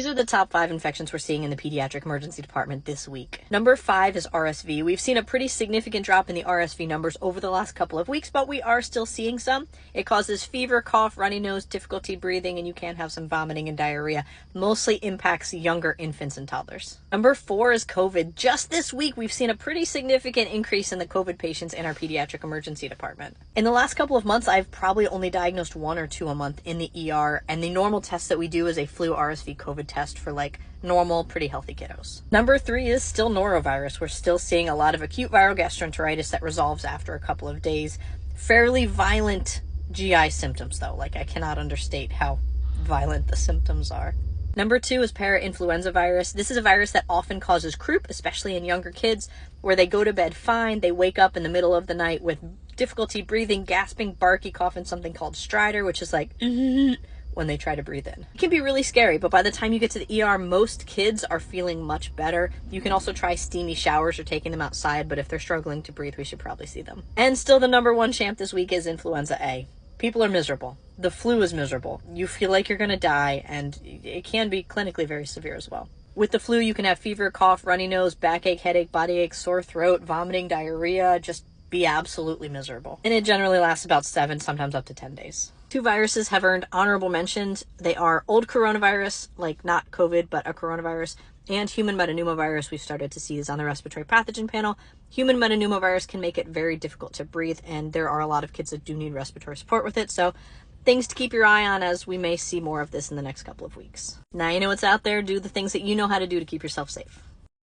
These are the top 5 infections we're seeing in the pediatric emergency department this week. Number 5 is RSV. We've seen a pretty significant drop in the RSV numbers over the last couple of weeks, but we are still seeing some. It causes fever, cough, runny nose, difficulty breathing, and you can have some vomiting and diarrhea. Mostly impacts younger infants and toddlers. Number 4 is COVID. Just this week, we've seen a pretty significant increase in the COVID patients in our pediatric emergency department. In the last couple of months, I've probably only diagnosed 1 or 2 a month in the ER, and the normal test that we do is a flu RSV COVID test for like normal, pretty healthy kiddos. Number 3 is still norovirus. We're still seeing a lot of acute viral gastroenteritis that resolves after a couple of days. Fairly violent GI symptoms though. Like, I cannot understate how violent the symptoms are. Number 2 is parainfluenza virus. This is a virus that often causes croup, especially in younger kids, where they go to bed fine, they wake up in the middle of the night with difficulty breathing, gasping, barky cough, and something called stridor, which is like when they try to breathe in. It can be really scary, but by the time you get to the ER, most kids are feeling much better. You can also try steamy showers or taking them outside, but if they're struggling to breathe, we should probably see them. And still the number 1 champ this week is influenza A. People are miserable. The flu is miserable. You feel like you're going to die, and it can be clinically very severe as well. With the flu, you can have fever, cough, runny nose, backache, headache, body ache, sore throat, vomiting, diarrhea, just be absolutely miserable. And it generally lasts about 7, sometimes up to 10 days. 2 viruses have earned honorable mentions. They are old coronavirus, like not COVID, but a coronavirus, and human metapneumovirus. We've started to see this on the respiratory pathogen panel. Human metapneumovirus can make it very difficult to breathe, and there are a lot of kids that do need respiratory support with it, so things to keep your eye on, as we may see more of this in the next couple of weeks. Now you know what's out there. Do the things that you know how to do to keep yourself safe.